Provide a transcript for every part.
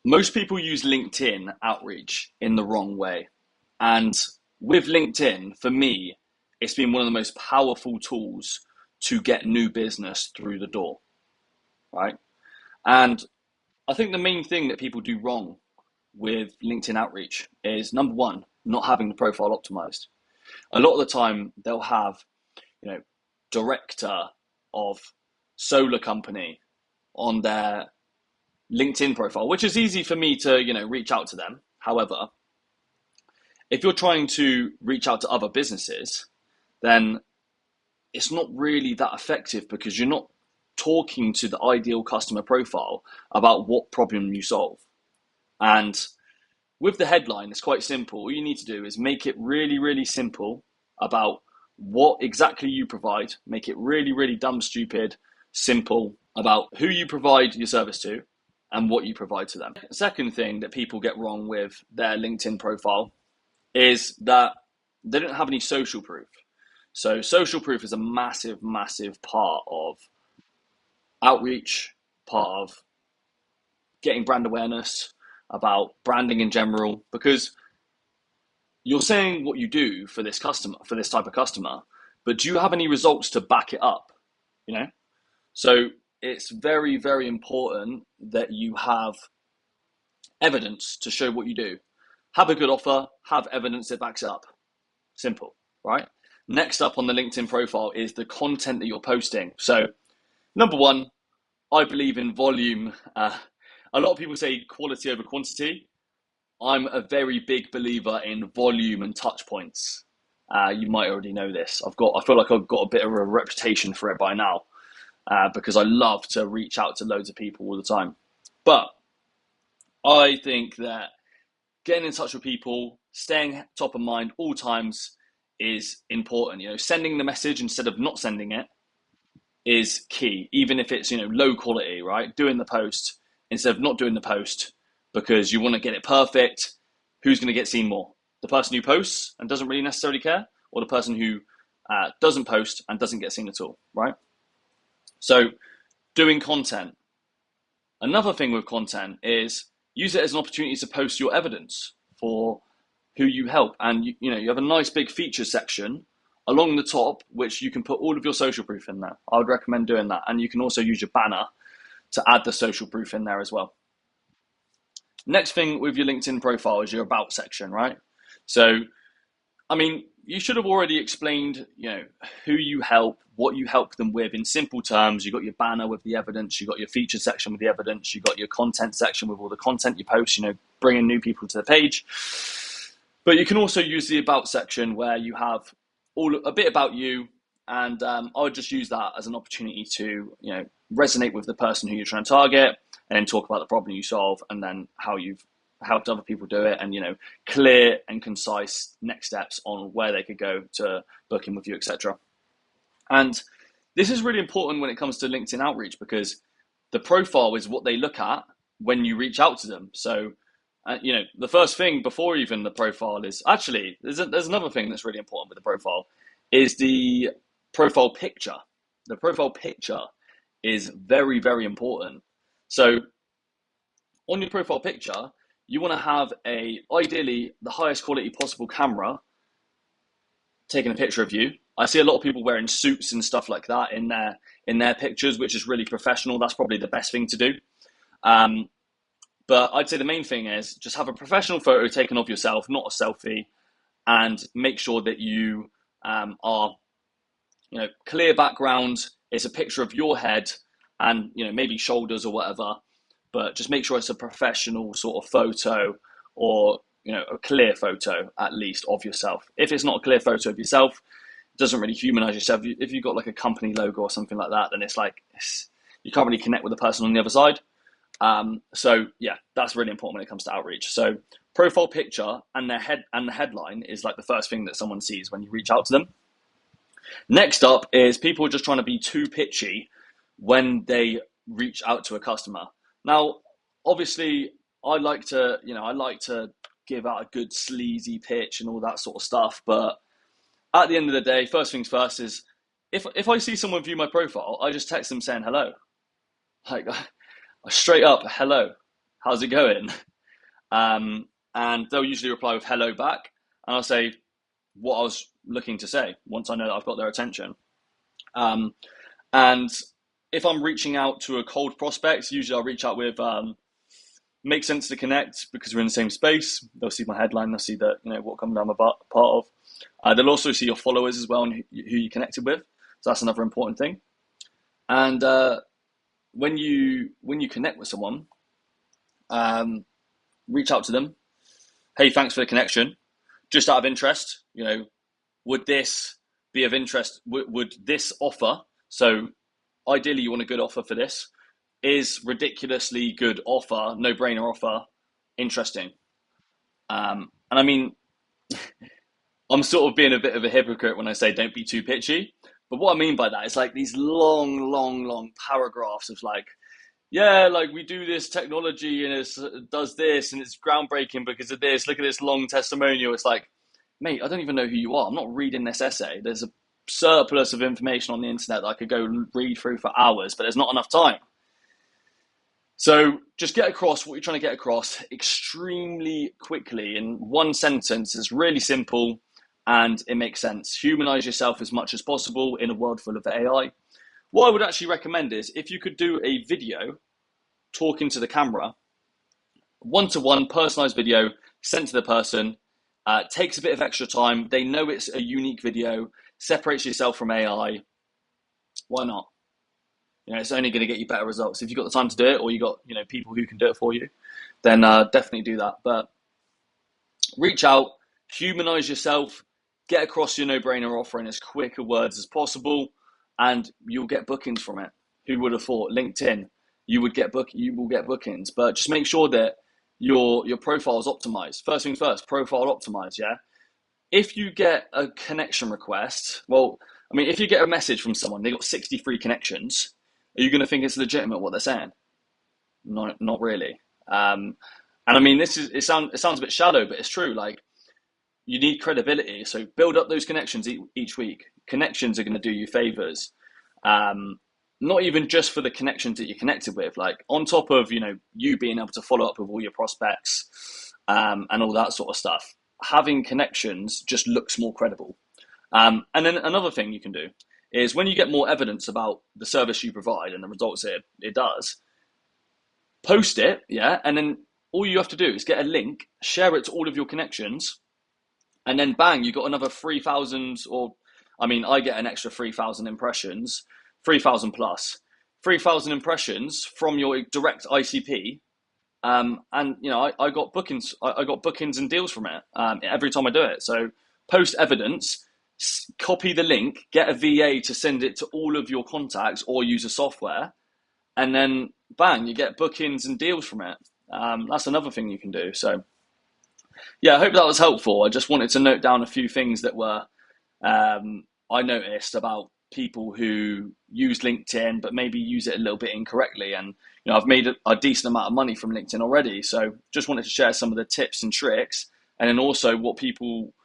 Most people use LinkedIn outreach in the wrong way. And with LinkedIn, for me, it's been one of the most powerful tools to get new business through the door, right? And I think the main thing that people do wrong with LinkedIn outreach is number one, not having the profile optimized. A lot of the time they'll have, you know, director of solar company on their LinkedIn profile, which is easy for me to, reach out to them. However, if you're trying to reach out to other businesses, then it's not really that effective because you're not talking to the ideal customer profile about what problem you solve. And with the headline, it's quite simple. All you need to do is make it really, really simple about what exactly you provide, make it really, really dumb, stupid, simple about who you provide your service to and what you provide to them. The second thing that people get wrong with their LinkedIn profile is that they don't have any social proof. So social proof is a massive, massive part of outreach, part of getting brand awareness, about branding in general, because you're saying what you do for this customer, for this type of customer, but do you have any results to back it up? You know? So it's very, very important that you have evidence to show what you do. Have a good offer, have evidence that backs it up. Simple, right? Next up on the LinkedIn profile is the content that you're posting. So number one, I believe in volume. A lot of people say quality over quantity. I'm a very big believer in volume and touch points. You might already know this. I feel like I've got a bit of a reputation for it by now, because I love to reach out to loads of people all the time. But I think that getting in touch with people, staying top of mind all times is important. Sending the message instead of not sending it is key, even if it's, low quality, right? Doing the post instead of not doing the post because you want to get it perfect. Who's going to get seen more? The person who posts and doesn't really necessarily care, or the person who doesn't post and doesn't get seen at all, right? So doing content. Another thing with content is use it as an opportunity to post your evidence for who you help. And you have a nice big features section along the top, which you can put all of your social proof in there. I would recommend doing that. And you can also use your banner to add the social proof in there as well. Next thing with your LinkedIn profile is your about section, right? So, you should have already explained, who you help, what you help them with in simple terms. You got your banner with the evidence, you got your feature section with the evidence, you got your content section with all the content you post, bringing new people to the page. But you can also use the about section where you have a bit about you, and I would just use that as an opportunity to, resonate with the person who you're trying to target, and then talk about the problem you solve, and then how you've helped other people do it, and clear and concise next steps on where they could go to booking with you, etc. And this is really important when it comes to LinkedIn outreach, because the profile is what they look at when you reach out to them. So the first thing before even the profile is actually there's another thing that's really important with the profile is the profile picture. The profile picture is very, very important. So on your profile picture, you want to have ideally the highest quality possible camera taking a picture of you. I see a lot of people wearing suits and stuff like that in their pictures, which is really professional. That's probably the best thing to do. But I'd say the main thing is just have a professional photo taken of yourself, not a selfie, and make sure that you are, clear background. It's a picture of your head and, maybe shoulders or whatever. But just make sure it's a professional sort of photo, or, a clear photo at least of yourself. If it's not a clear photo of yourself, it doesn't really humanize yourself. If you've got like a company logo or something like that, then you can't really connect with the person on the other side. So yeah, that's really important when it comes to outreach. So profile picture and the headline is like the first thing that someone sees when you reach out to them. Next up is people just trying to be too pitchy when they reach out to a customer. Now, obviously, I like to give out a good sleazy pitch and all that sort of stuff. But at the end of the day, first things first is if I see someone view my profile, I just text them saying hello, like straight up hello. how's it going? And they'll usually reply with hello back, and I'll say what I was looking to say once I know that I've got their attention. Um, and if I'm reaching out to a cold prospect, usually I'll reach out with makes sense to connect because we're in the same space. They'll see my headline, they'll see that what company I'm a part of. They'll also see your followers as well and who you connected with. So that's another important thing. And when you connect with someone, reach out to them. Hey, thanks for the connection. Just out of interest, would this be of interest? Would this offer? So ideally, you want a good offer for this. Is ridiculously good offer, no-brainer offer, interesting? And I mean, I'm sort of being a bit of a hypocrite when I say don't be too pitchy. But what I mean by that is like these long, long, long paragraphs of like, yeah, like we do this technology and it does this and it's groundbreaking because of this. Look at this long testimonial. It's like, mate, I don't even know who you are. I'm not reading this essay. There's a surplus of information on the internet that I could go read through for hours, but there's not enough time. So just get across what you're trying to get across extremely quickly in one sentence. It's really simple and it makes sense. Humanize yourself as much as possible in a world full of AI. What I would actually recommend is if you could do a video talking to the camera, one-to-one personalized video sent to the person, takes a bit of extra time. They know it's a unique video, separates yourself from AI. Why not? It's only going to get you better results. If you've got the time to do it or you got, people who can do it for you, then definitely do that. But reach out, humanize yourself, get across your no-brainer offer in as quick a words as possible, and you'll get bookings from it. Who would have thought? LinkedIn, you will get bookings, but just make sure that your profile is optimized. First things first, profile optimized, yeah? If you get a connection request, if you get a message from someone, they got 63 connections, are you going to think it's legitimate what they're saying? Not really. And I mean, it sounds a bit shallow, but it's true. Like, you need credibility, so build up those connections each week. Connections are going to do you favors. Not even just for the connections that you're connected with, like on top of you being able to follow up with all your prospects and all that sort of stuff. Having connections just looks more credible. And then another thing you can do is when you get more evidence about the service you provide and the results it does, post it, yeah, and then all you have to do is get a link, share it to all of your connections, and then bang, you got another 3,000 I get an extra 3,000 impressions, 3,000 plus, 3,000 impressions from your direct ICP. And I got bookings, I got bookings and deals from it every time I do it. So post evidence, copy the link, get a VA to send it to all of your contacts or use a software, and then bang, you get bookings and deals from it. That's another thing you can do. So yeah, I hope that was helpful. I just wanted to note down a few things that were I noticed about people who use LinkedIn but maybe use it a little bit incorrectly. And I've made a decent amount of money from LinkedIn already, so just wanted to share some of the tips and tricks, and then also what people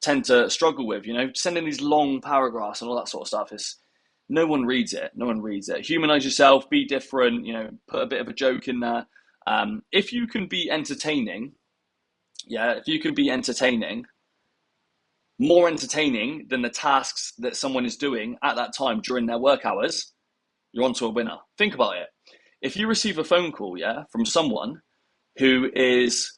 tend to struggle with. Sending these long paragraphs and all that sort of stuff is no one reads it. Humanize yourself, be different. Put a bit of a joke in there. If you can be entertaining, more entertaining than the tasks that someone is doing at that time during their work hours, you're onto a winner. Think about it. If you receive a phone call, from someone who is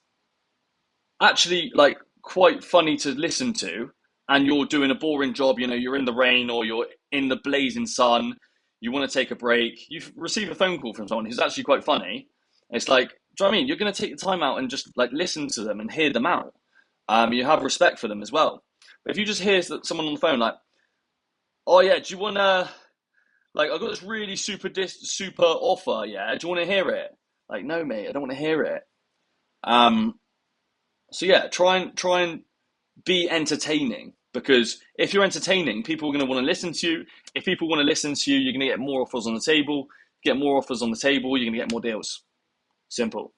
actually like quite funny to listen to, and you're doing a boring job, you're in the rain or you're in the blazing sun, you want to take a break, you've received a phone call from someone who's actually quite funny. It's like, do you know what I mean? You're going to take the time out and just like listen to them and hear them out. You have respect for them as well. But if you just hear someone on the phone like, oh yeah, do you want to, like, I've got this really super offer, yeah, do you want to hear it? Like, no mate, I don't want to hear it. So yeah, try and be entertaining, because if you're entertaining, people are going to want to listen to you. If people want to listen to you, you're going to get more offers on the table. Get more offers on the table, you're going to get more deals. Simple.